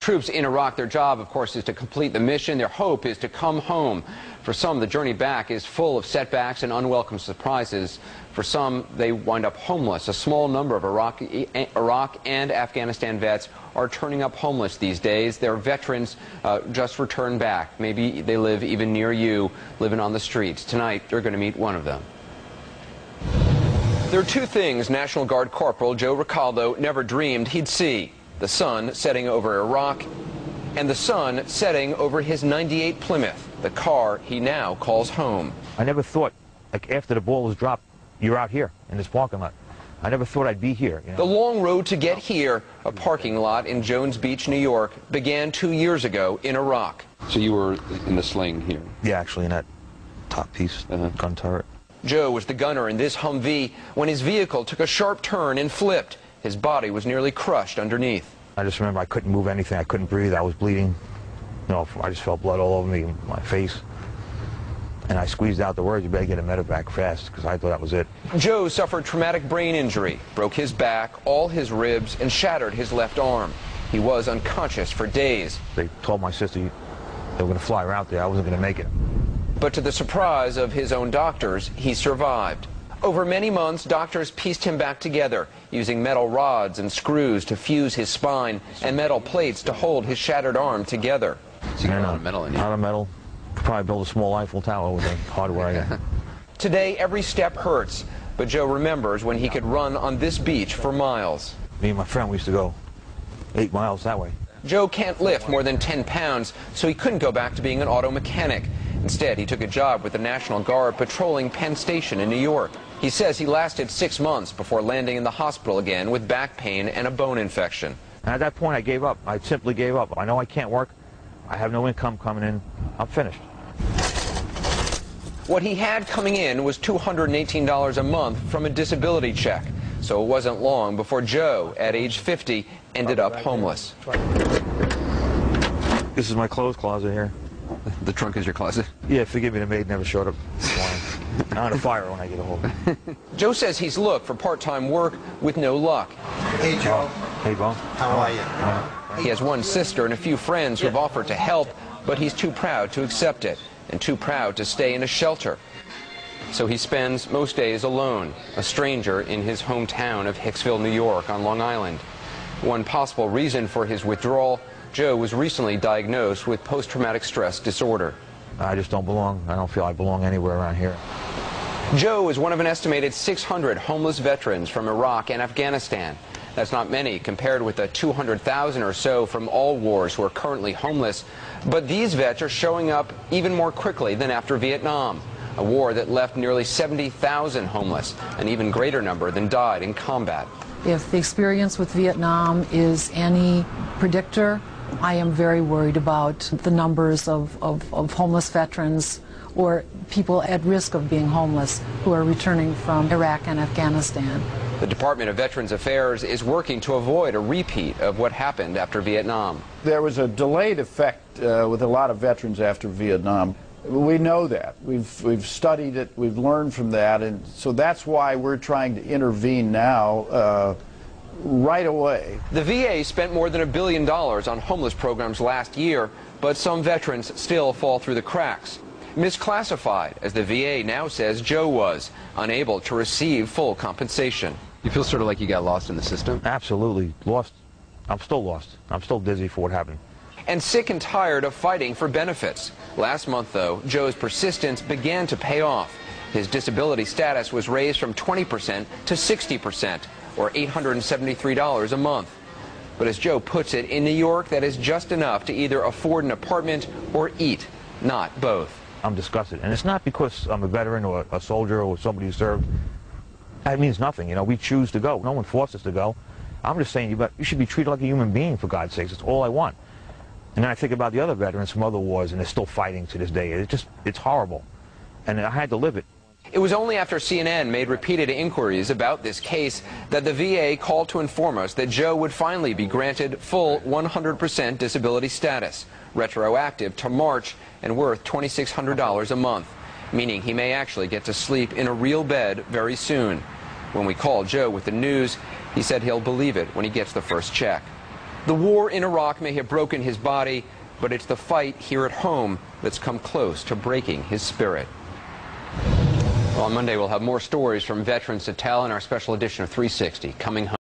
Troops in Iraq, their job, of course, is to complete the mission. Their hope is to come home. For some, the journey back is full of setbacks and unwelcome surprises. For some, they wind up homeless. A small number of Iraq and Afghanistan vets are turning up homeless these days. They're veterans just returned back. Maybe they live even near you, living on the streets. Tonight, they're going to meet one of them. There are two things National Guard Corporal Joe Ricaldo never dreamed he'd see: the sun setting over Iraq and the sun setting over his '98 Plymouth, the car he now calls home. I never thought, like, after the ball was dropped, you're out here in this parking lot. I never thought I'd be here. You know? The long road to get here, a parking lot in Jones Beach, New York, began 2 years ago in Iraq. So you were in the sling here? Yeah, actually in that top piece, gun turret. Joe was the gunner in this Humvee when his vehicle took a sharp turn and flipped. His body was nearly crushed underneath. I just remember I couldn't move anything. I couldn't breathe. I was bleeding. You know, I just felt blood all over me, my face. And I squeezed out the words, "You better get a medevac fast," because I thought that was it. Joe suffered traumatic brain injury, broke his back, all his ribs, and shattered his left arm. He was unconscious for days. They told my sister they were going to fly her out there. I wasn't going to make it. But to the surprise of his own doctors, he survived. Over many months, doctors pieced him back together, using metal rods and screws to fuse his spine and metal plates to hold his shattered arm together. So you got a lot of metal in you. A lot of metal. Could probably build a small Eiffel Tower with the hardware I got. Today, every step hurts, but Joe remembers when he could run on this beach for miles. Me and my friend, we used to go 8 miles that way. Joe can't lift more than 10 pounds, so he couldn't go back to being an auto mechanic. Instead, he took a job with the National Guard patrolling Penn Station in New York. He says he lasted 6 months before landing in the hospital again with back pain and a bone infection. And at that point, I gave up. I simply gave up. I know I can't work. I have no income coming in. I'm finished. What he had coming in was $218 a month from a disability check. So it wasn't long before Joe, at age 50, ended up homeless. This is my clothes closet here. The trunk is your closet? Yeah, forgive me, the maid never showed up this morning. I'm on a fire when I get a hold of it. Joe says he's looked for part-time work with no luck. Hey, Joe. Hey, Bo. How are you? He has one sister and a few friends who have offered to help, but he's too proud to accept it and too proud to stay in a shelter. So he spends most days alone, a stranger in his hometown of Hicksville, New York on Long Island. One possible reason for his withdrawal: Joe was recently diagnosed with post-traumatic stress disorder. I just don't belong. I don't feel I belong anywhere around here. Joe is one of an estimated 600 homeless veterans from Iraq and Afghanistan. That's not many compared with the 200,000 or so from all wars who are currently homeless. But these vets are showing up even more quickly than after Vietnam, a war that left nearly 70,000 homeless, an even greater number than died in combat. If the experience with Vietnam is any predictor, I am very worried about the numbers of homeless veterans or people at risk of being homeless who are returning from Iraq and Afghanistan. The Department of Veterans Affairs is working to avoid a repeat of what happened after Vietnam. There was a delayed effect with a lot of veterans after Vietnam. We know that. We've studied it. We've learned from that. And so that's why we're trying to intervene now right away. The VA spent more than $1 billion on homeless programs last year, but some veterans still fall through the cracks. Misclassified, as the VA now says Joe was, unable to receive full compensation. You feel sort of like you got lost in the system? Absolutely. Lost. I'm still lost. I'm still dizzy for what happened. And sick and tired of fighting for benefits. Last month, though, Joe's persistence began to pay off. His disability status was raised from 20% to 60%, or $873 a month. But as Joe puts it, in New York, that is just enough to either afford an apartment or eat, not both. I'm disgusted. And it's not because I'm a veteran or a soldier or somebody who served. That means nothing. You know, we choose to go. No one forced us to go. I'm just saying you should be treated like a human being, for God's sakes. That's all I want. And then I think about the other veterans from other wars, and they're still fighting to this day. It's horrible. And I had to live it. It was only after CNN made repeated inquiries about this case that the VA called to inform us that Joe would finally be granted full 100% disability status, retroactive to March and worth $2,600 a month, meaning he may actually get to sleep in a real bed very soon. When we called Joe with the news, he said he'll believe it when he gets the first check. The war in Iraq may have broken his body, but it's the fight here at home that's come close to breaking his spirit. Well, on Monday, we'll have more stories from veterans to tell in our special edition of 360, Coming Home.